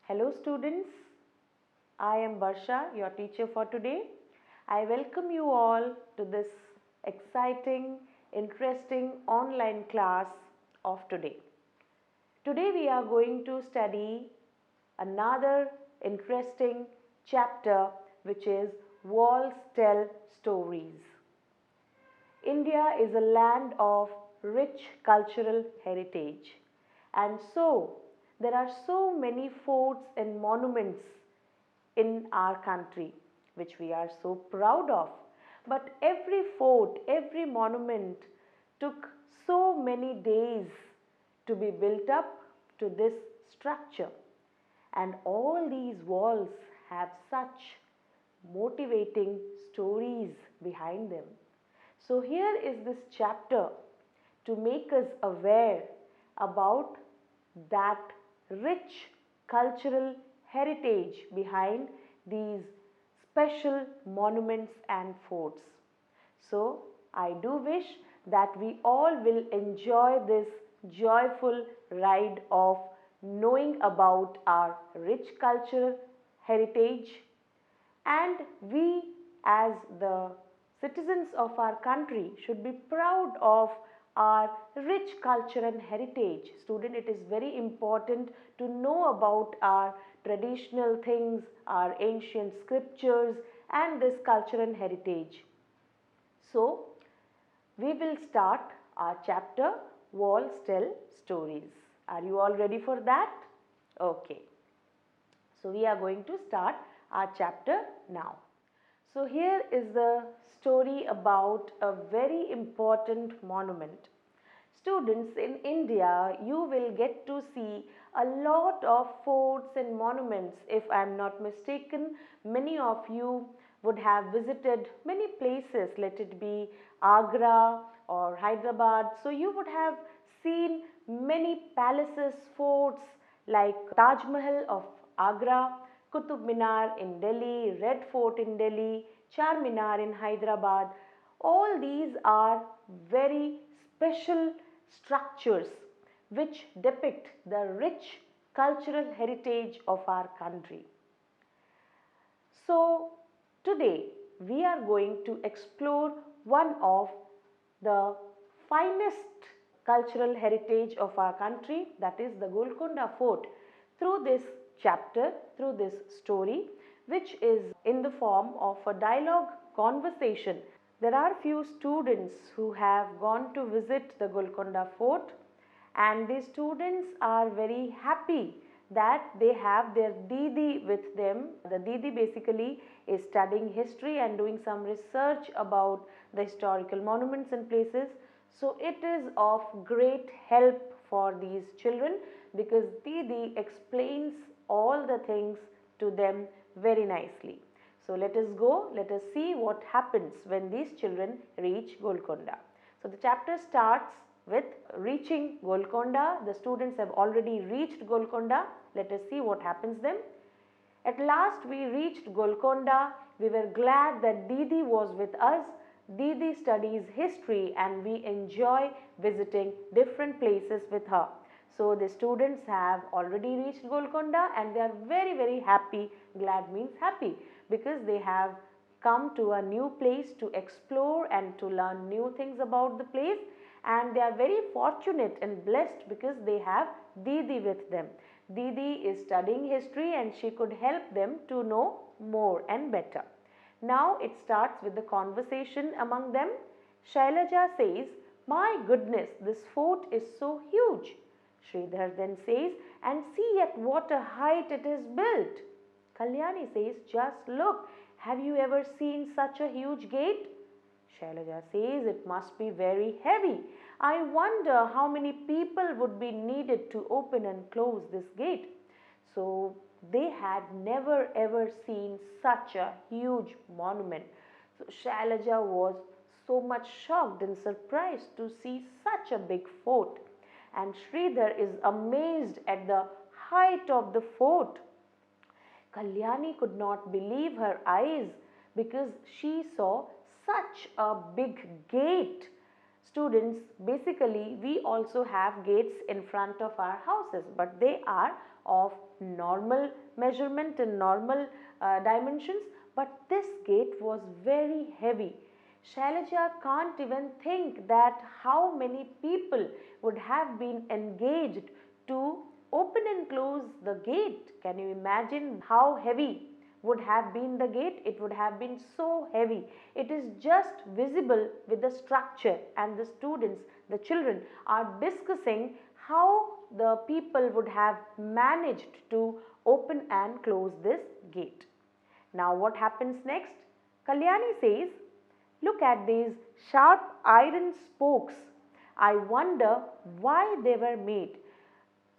Hello students, I am Barsha, your teacher for today. I welcome you all to this exciting, interesting online class of today. Today we are going to study another interesting chapter which is Walls Tell Stories. India is a land of rich cultural heritage, and so there are so many forts and monuments in our country which we are so proud of. But every fort, every monument took so many days to be built up to this structure, and all these walls have such motivating stories behind them. So, here is this chapter to make us aware about that rich cultural heritage behind these special monuments and forts. So, I do wish that we all will enjoy this joyful ride of knowing about our rich cultural heritage, and we as the citizens of our country should be proud of our rich culture and heritage. Student, it is very important to know about our traditional things, our ancient scriptures and this culture and heritage. So, we will start our chapter Walls Tell Stories. Are you all ready for that? Okay. So, we are going to start our chapter now. So, here is the story about a very important monument. Students, in India, you will get to see a lot of forts and monuments. If I am not mistaken, many of you would have visited many places, let it be Agra or Hyderabad. So, you would have seen many palaces, forts like Taj Mahal of Agra, Qutub Minar in Delhi, Red Fort in Delhi, Char Minar in Hyderabad. All these are very special structures which depict the rich cultural heritage of our country. So, today we are going to explore one of the finest cultural heritage of our country, that is the Golconda Fort, through this chapter, through this story, which is in the form of a dialogue conversation. There are few students who have gone to visit the Golconda Fort, and these students are very happy that they have their Didi with them. The Didi basically is studying history and doing some research about the historical monuments and places. So, it is of great help for these children because Didi explains all the things to them very nicely. So, let us go, let us see what happens when these children reach Golconda. So, the chapter starts with reaching Golconda. The students have already reached Golconda. Let us see what happens then. At last we reached Golconda. We were glad that Didi was with us. Didi studies history and we enjoy visiting different places with her. So, the students have already reached Golconda and they are very happy. Glad means happy because they have come to a new place to explore and to learn new things about the place, and they are very fortunate and blessed because they have Didi with them. Didi is studying history and she could help them to know more and better. Now it starts with the conversation among them. Shailaja says, "My goodness, this fort is so huge." Sridhar then says, "And see at what a height it is built." Kalyani says, "Just look, have you ever seen such a huge gate?" Shailaja says, "It must be very heavy. I wonder how many people would be needed to open and close this gate." So, they had never ever seen such a huge monument. So, Shailaja was so much shocked and surprised to see such a big fort. And Sridhar is amazed at the height of the fort. Kalyani could not believe her eyes because she saw such a big gate. Students, basically we also have gates in front of our houses, but they are of normal measurement and normal dimensions, but this gate was very heavy. Shailaja can't even think that how many people would have been engaged to open and close the gate. Can you imagine how heavy would have been the gate? It would have been so heavy. It is just visible with the structure, and the students, the children are discussing how the people would have managed to open and close this gate. Now what happens next? Kalyani says, look at these sharp iron spokes. I wonder why they were made.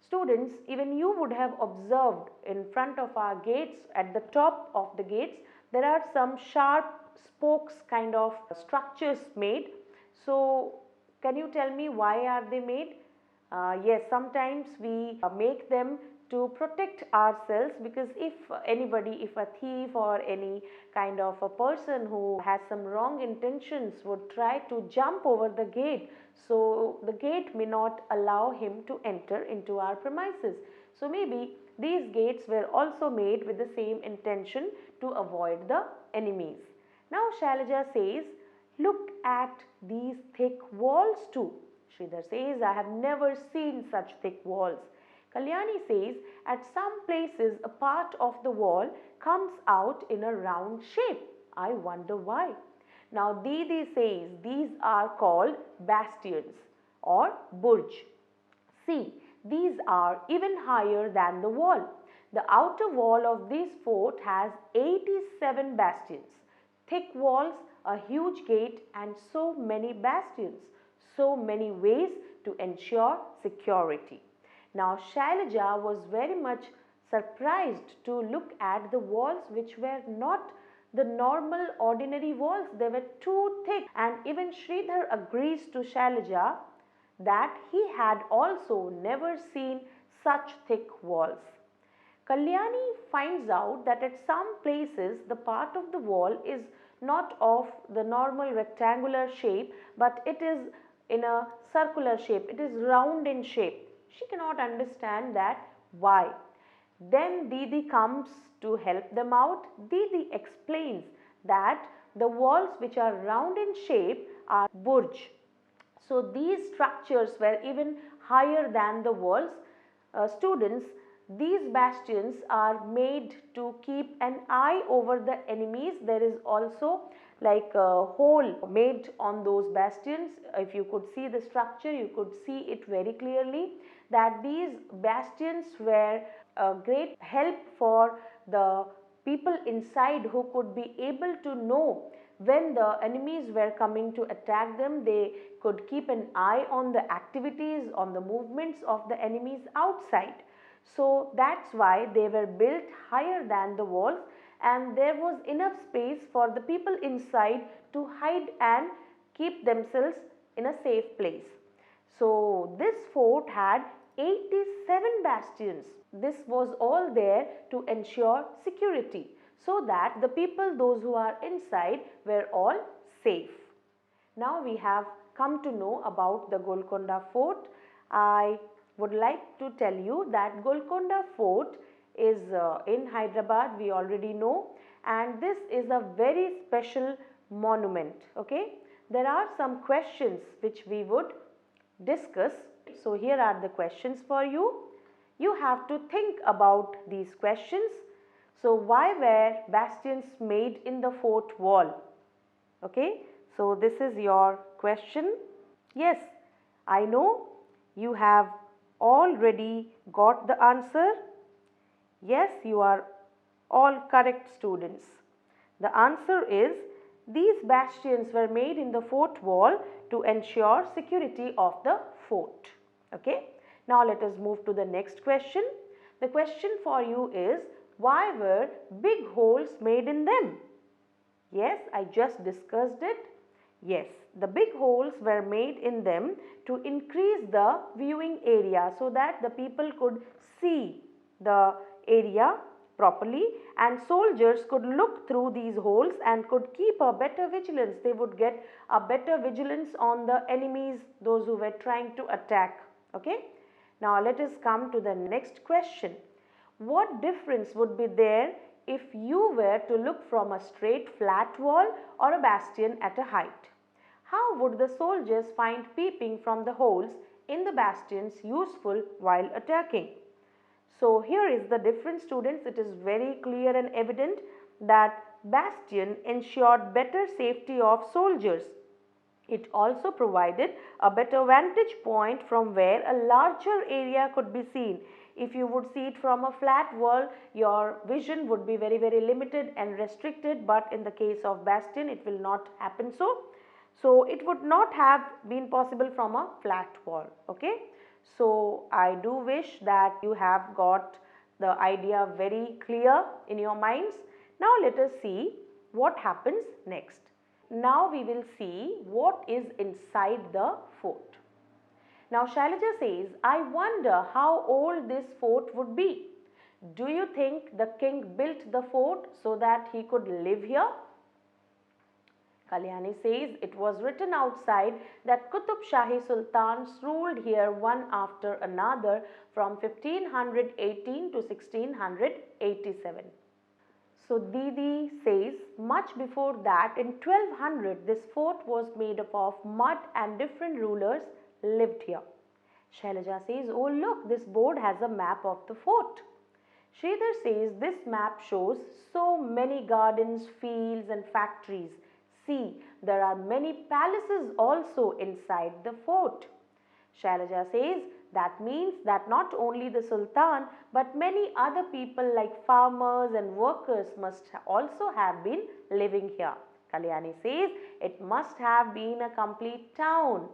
Students, even you would have observed in front of our gates, at the top of the gates, there are some sharp spokes kind of structures made. So, can you tell me why are they made? Yes, sometimes we make them to protect ourselves, because if anybody, if a thief or any kind of a person who has some wrong intentions would try to jump over the gate, so the gate may not allow him to enter into our premises. So maybe these gates were also made with the same intention to avoid the enemies. Now Shailaja says, look at these thick walls too. Sridhar says, I have never seen such thick walls. Kalyani says, at some places a part of the wall comes out in a round shape. I wonder why. Now Didi says these are called bastions or burj. See, these are even higher than the wall. The outer wall of this fort has 87 bastions. Thick walls, a huge gate, and so many bastions. So many ways to ensure security. Now Shailaja was very much surprised to look at the walls, which were not the normal ordinary walls. They were too thick, and even Sridhar agrees to Shailaja that he had also never seen such thick walls. Kalyani finds out that at some places the part of the wall is not of the normal rectangular shape, but it is in a circular shape. It is round in shape. She cannot understand that why. Then Didi comes to help them out. Didi explains that the walls which are round in shape are burj. So these structures were even higher than the walls. Students, these bastions are made to keep an eye over the enemies. There is also like a hole made on those bastions. If you could see the structure, you could see it very clearly that these bastions were a great help for the people inside, who could be able to know when the enemies were coming to attack them. They could keep an eye on the activities, on the movements of the enemies outside. So that's why they were built higher than the walls, and there was enough space for the people inside to hide and keep themselves in a safe place. So this fort had 87 bastions. This was all there to ensure security, so that the people, those who are inside, were all safe. Now we have come to know about the Golconda Fort. I would like to tell you that Golconda Fort is in Hyderabad, we already know, and this is a very special monument. Okay, there are some questions which we would discuss. So here are the questions for you. You have to think about these questions. So why were bastions made in the fort wall? Okay, so this is your question. Yes, I know you have already got the answer. Yes, you are all correct, students. The answer is, these bastions were made in the fort wall to ensure security of the fort. Okay. Now let us move to the next question. The question for you is, why were big holes made in them? Yes, I just discussed it. Yes, the big holes were made in them to increase the viewing area, so that the people could see the area properly, and soldiers could look through these holes and could keep a better vigilance. They would get a better vigilance on the enemies, those who were trying to attack. Okay. Now let us come to the next question. What difference would be there if you were to look from a straight flat wall or a bastion at a height? How would the soldiers find peeping from the holes in the bastions useful while attacking? So here is the difference, students. It is very clear and evident that bastion ensured better safety of soldiers. It also provided a better vantage point from where a larger area could be seen. If you would see it from a flat wall, your vision would be very limited and restricted, but in the case of bastion it will not happen so. So it would not have been possible from a flat wall. Okay. So I do wish that you have got the idea very clear in your minds. Now let us see what happens next. Now we will see what is inside the fort. Now Shailaja says, I wonder how old this fort would be. Do you think the king built the fort so that he could live here? Kalyani says it was written outside that Qutub Shahi Sultans ruled here one after another from 1518 to 1687. So Didi says much before that in 1200 this fort was made up of mud and different rulers lived here. Shailaja says, oh look, this board has a map of the fort. Sridhar says this map shows so many gardens, fields and factories. See, there are many palaces also inside the fort. Shailaja says that means that not only the Sultan but many other people like farmers and workers must also have been living here. Kalyani says it must have been a complete town.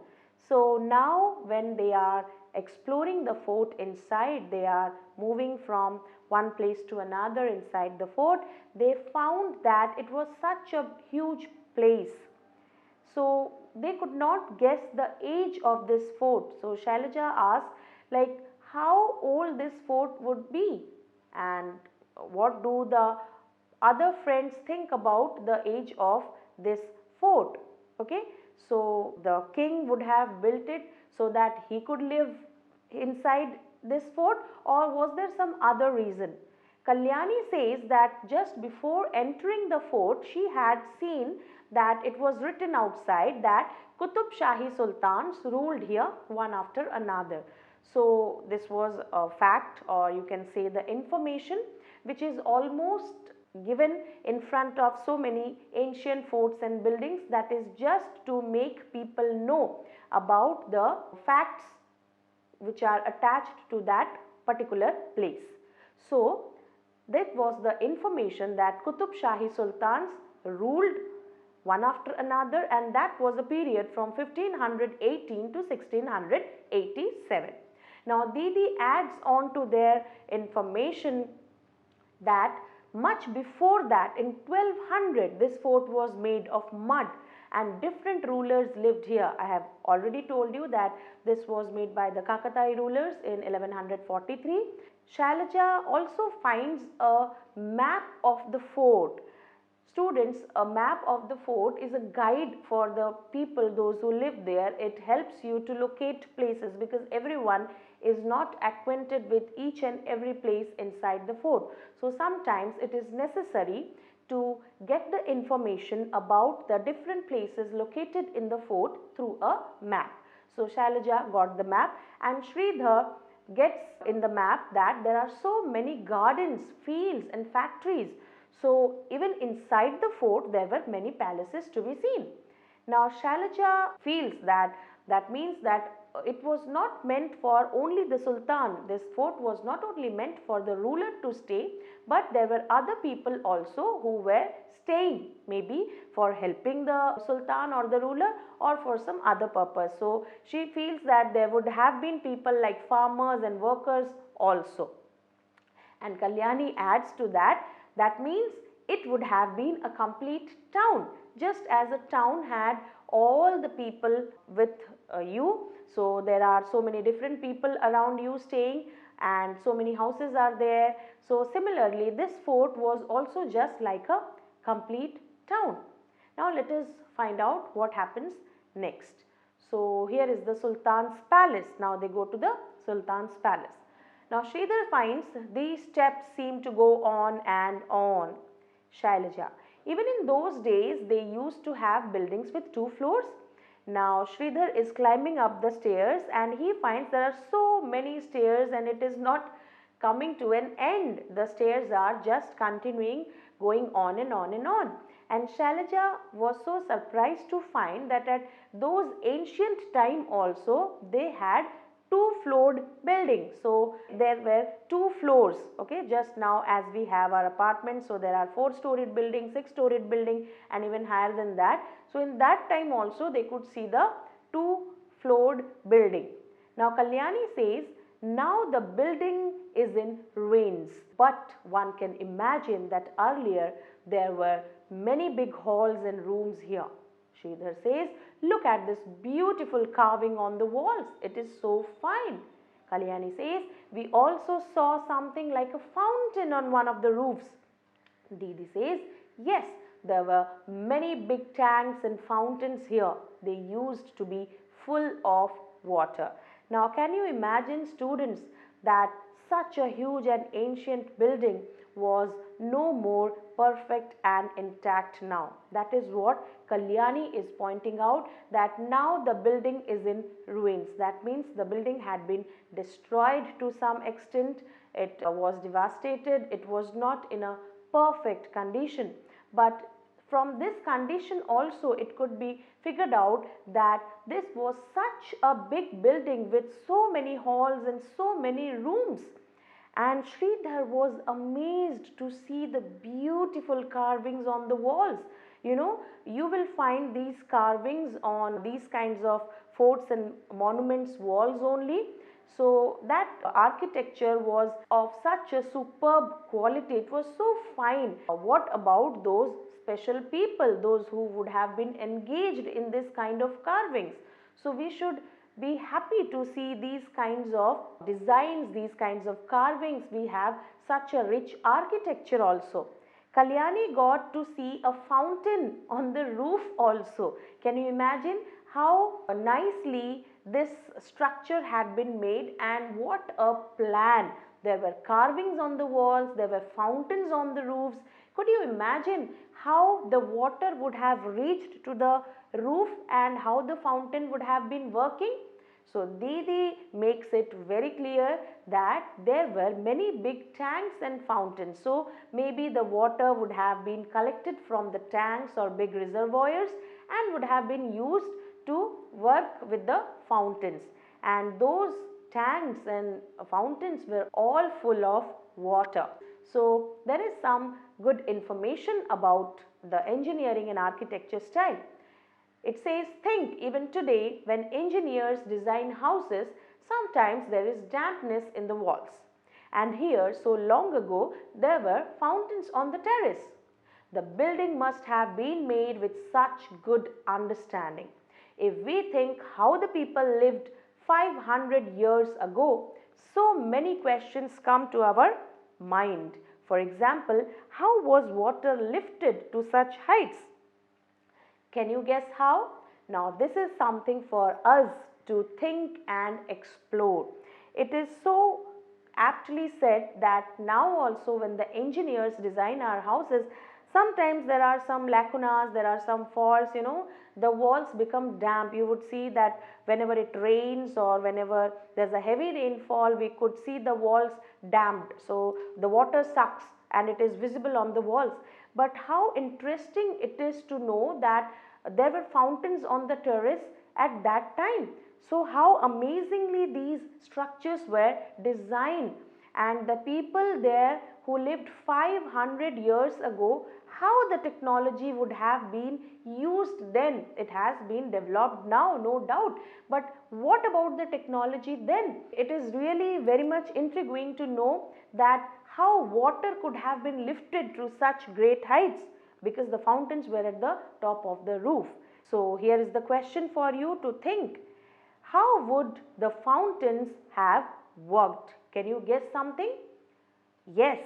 So now when they are exploring the fort inside, they are moving from one place to another inside the fort, they found that it was such a huge place. So they could not guess the age of this fort. So Shailaja asked like how old this fort would be and what do the other friends think about the age of this fort. Okay, so the king would have built it so that he could live inside this fort, or was there some other reason? Kalyani says that just before entering the fort she had seen that it was written outside that Qutub Shahi Sultans ruled here one after another. So this was a fact, or you can say the information which is almost given in front of so many ancient forts and buildings, that is just to make people know about the facts which are attached to that particular place. So that was the information that Qutub Shahi Sultans ruled one after another, and that was a period from 1518 to 1687. Now Didi adds on to their information that much before that in 1200 this fort was made of mud and different rulers lived here. I have already told you that this was made by the Kakatai rulers in 1143. Shailaja also finds a map of the fort. Students, a map of the fort is a guide for the people, those who live there. It helps you to locate places because everyone is not acquainted with each and every place inside the fort. So sometimes it is necessary to get the information about the different places located in the fort through a map. So Shailaja got the map and Sridhar gets in the map that there are so many gardens, fields and factories. So even inside the fort there were many palaces to be seen. Now Shailaja feels that means that it was not meant for only the Sultan. This fort was not only meant for the ruler to stay, but there were other people also who were staying, maybe for helping the Sultan or the ruler or for some other purpose. So she feels that there would have been people like farmers and workers also. And Kalyani adds to that, that means it would have been a complete town, just as a town had all the people with you. So there are so many different people around you staying and so many houses are there. So similarly this fort was also just like a complete town. Now let us find out what happens next. So here is the Sultan's palace. Now they go to the Sultan's palace. Now Sridhar finds these steps seem to go on and on. Shailaja, even in those days they used to have buildings with 2 floors. Now Sridhar is climbing up the stairs and he finds there are so many stairs and it is not coming to an end. The stairs are just continuing, going on and on and on. And Shailaja was so surprised to find that at those ancient time also they had 2 floored building. So there were 2 floors, okay, just now as we have our apartments, so there are 4-storied building, 6-storied building and even higher than that. So in that time also they could see the 2-floored building. Now Kalyani says, now the building is in ruins, but one can imagine that earlier there were many big halls and rooms here. Sridhar says, look at this beautiful carving on the walls. It is so fine. Kalyani says, we also saw something like a fountain on one of the roofs. Didi says, yes, there were many big tanks and fountains here. They used to be full of water. Now, can you imagine, students, that such a huge and ancient building was no more perfect and intact now? That is what Kalyani is pointing out, that now the building is in ruins. That means the building had been destroyed to some extent. It was devastated. It was not in a perfect condition. But from this condition also it could be figured out that this was such a big building with so many halls and so many rooms. And Sridhar was amazed to see the beautiful carvings on the walls. You know, you will find these carvings on these kinds of forts and monuments walls only. So that architecture was of such a superb quality. It was so fine. What about those special people, those who would have been engaged in this kind of carvings? So we should be happy to see these kinds of designs, these kinds of carvings. We have such a rich architecture also. Kalyani got to see a fountain on the roof also. Can you imagine how nicely this structure had been made, and what a plan. There were carvings on the walls, there were fountains on the roofs. Could you imagine how the water would have reached to the roof and how the fountain would have been working? So Didi makes it very clear that there were many big tanks and fountains. So maybe the water would have been collected from the tanks or big reservoirs and would have been used to work with the fountains. And those tanks and fountains were all full of water. So there is some good information about the engineering and architecture style. It says, think even today when engineers design houses, sometimes there is dampness in the walls. And here, so long ago, there were fountains on the terrace. The building must have been made with such good understanding. If we think how the people lived 500 years ago, so many questions come to our mind. For example, how was water lifted to such heights? Can you guess how? Now this is something for us to think and explore. It is so aptly said that now also when the engineers design our houses, sometimes there are some lacunas, there are some faults, the walls become damp. You would see that whenever it rains or whenever there's a heavy rainfall, we could see the walls damped. So the water sucks and it is visible on the walls. But how interesting it is to know that there were fountains on the terrace at that time. So how amazingly these structures were designed, and the people there who lived 500 years ago, how the technology would have been used then. It has been developed now, no doubt, but what about the technology then? It is really very much intriguing to know that how water could have been lifted to such great heights, because the fountains were at the top of the roof. So here is the question for you to think. How would the fountains have worked? Can you guess something? Yes,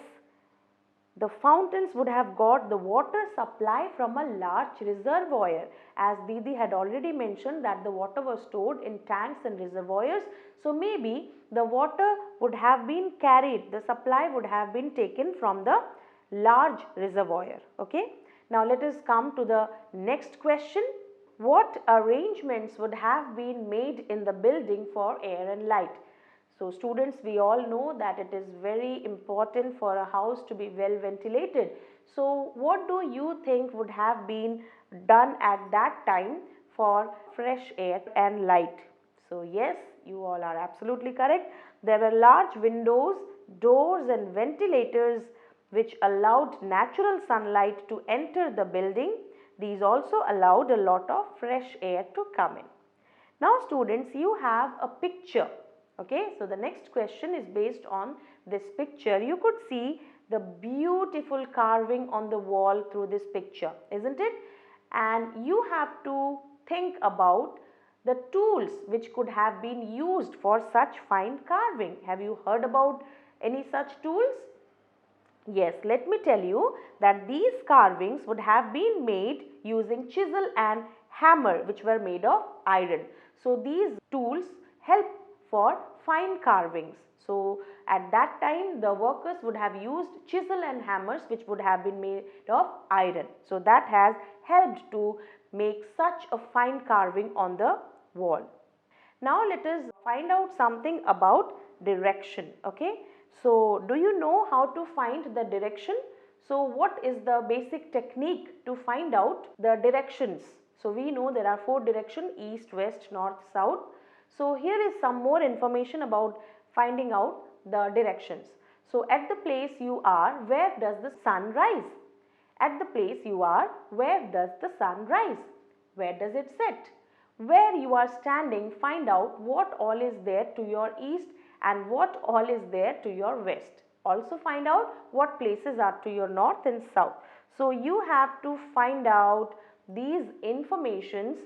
The fountains would have got the water supply from a large reservoir, as Didi had already mentioned that the water was stored in tanks and reservoirs. So maybe the water would have been carried, the supply would have been taken from the large reservoir. Okay. Now let us come to the next question. What arrangements would have been made in the building for air and light? So students, we all know that it is very important for a house to be well ventilated. So what do you think would have been done at that time for fresh air and light? So yes, you all are absolutely correct. There were large windows, doors and ventilators which allowed natural sunlight to enter the building. These also allowed a lot of fresh air to come in. Now students, you have a picture. Okay, so the next question is based on this picture. You could see the beautiful carving on the wall through this picture, isn't it? And you have to think about the tools which could have been used for such fine carving. Have you heard about any such tools? Yes, let me tell you that these carvings would have been made using chisel and hammer, which were made of iron. So these tools help for fine carvings. So at that time the workers would have used chisel and hammers which would have been made of iron. So that has helped to make such a fine carving on the wall. Now let us find out something about direction. Okay. So do you know how to find the direction? So what is the basic technique to find out the directions? So we know there are 4 directions: east, west, north, south. So here is some more information about finding out the directions. So at the place you are, where does the sun rise? At the place you are, where does the sun rise? Where does it set? Where you are standing, find out what all is there to your east and what all is there to your west. Also find out what places are to your north and south. So you have to find out these informations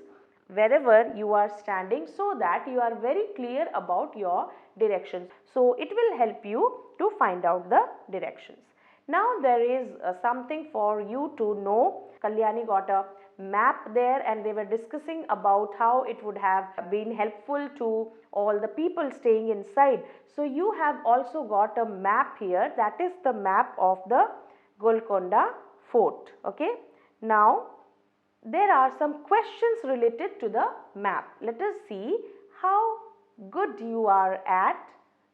wherever you are standing, so that you are very clear about your directions. So it will help you to find out the directions. Now there is something for you to know. Kalyani got a map there and they were discussing about how it would have been helpful to all the people staying inside. So you have also got a map here, that is the map of the Golconda Fort. Okay. Now there are some questions related to the map. Let us see how good you are at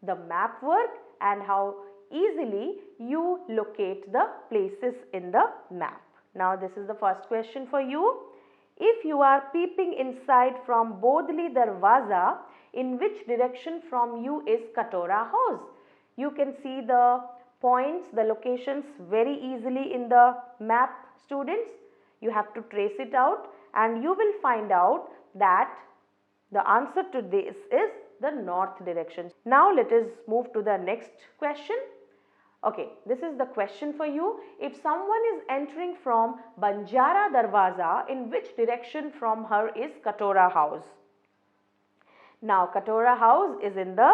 the map work and how easily you locate the places in the map. Now this is the first question for you. If you are peeping inside from Bodhli Darwaza, in which direction from you is Katora House? You can see the points, the locations very easily in the map, students. You have to trace it out and you will find out that the answer to this is the north direction. Now let us move to the next question. Okay, this is the question for you. If someone is entering from Banjara Darwaza, in which direction from her is Katora House? Now Katora House is in the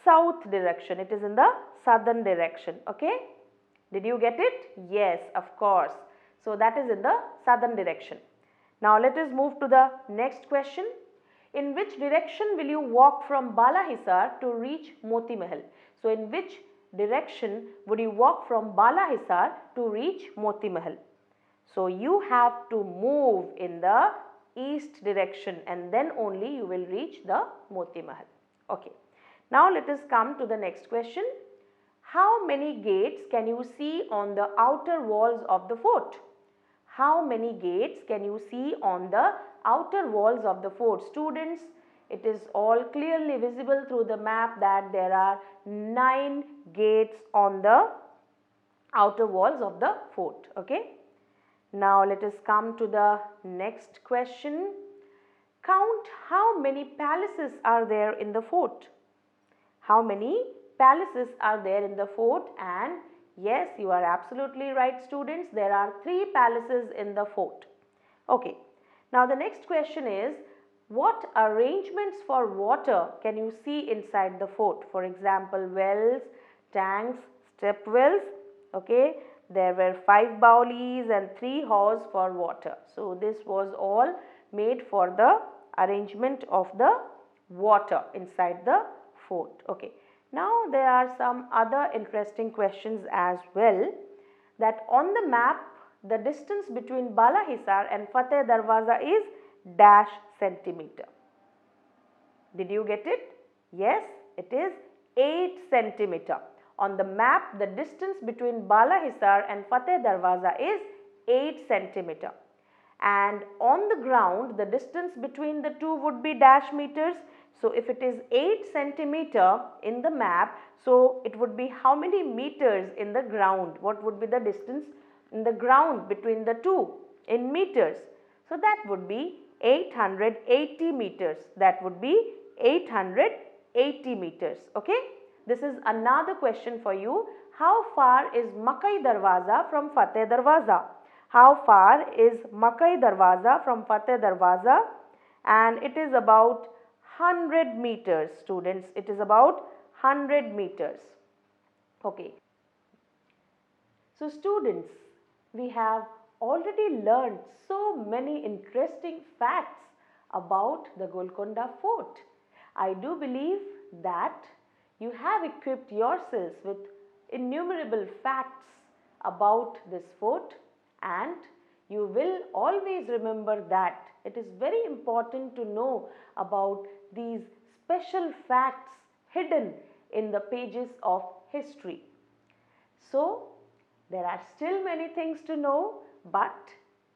south direction. It is in the southern direction. Okay, did you get it? Yes, of course. So that is in the southern direction. Now let us move to the next question. In which direction will you walk from Balahisar to reach Moti Mahal? So in which direction would you walk from Balahisar to reach Moti Mahal? So you have to move in the east direction and then only you will reach the Moti Mahal. Okay. Now let us come to the next question. How many gates can you see on the outer walls of the fort? How many gates can you see on the outer walls of the fort? Students, it is all clearly visible through the map that there are 9 gates on the outer walls of the fort. Okay. Now let us come to the next question. Count how many palaces are there in the fort. How many palaces are there in the fort? And yes, you are absolutely right, students. There are 3 palaces in the fort. Okay. Now the next question is, what arrangements for water can you see inside the fort? For example, wells, tanks, step wells. Okay, there were 5 bowlies and 3 hawse for water. So this was all made for the arrangement of the water inside the fort. Okay, now there are some other interesting questions as well, that on the map the distance between Bala Hisar and Fateh Darwaza is dash centimeter. Did you get it? Yes, it is 8 centimeter. On the map, the distance between Bala Hisar and Fateh Darwaza is 8 centimeter. And on the ground, the distance between the two would be dash meters. So if it is 8 centimeter in the map, so it would be how many meters in the ground? What would be the distance in the ground between the two in meters? So that would be 880 meters. That would be 880 meters. Okay. This is another question for you. How far is Makai Darwaza from Fateh Darwaza? How far is Makai Darwaza from Fateh Darwaza? And it is about 100 meters, students. It is about 100 meters. Okay. So students, we have already learned so many interesting facts about the Golconda Fort. I do believe that you have equipped yourselves with innumerable facts about this fort, and you will always remember that it is very important to know about these special facts hidden in the pages of history. So, there are still many things to know, but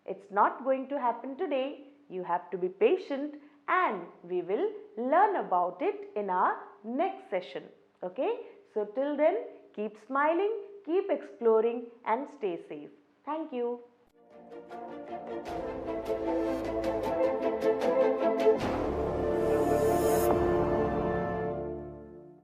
it's not going to happen today. You have to be patient and we will learn about it in our next session. Okay? So, till then, keep smiling, keep exploring and stay safe. Thank you.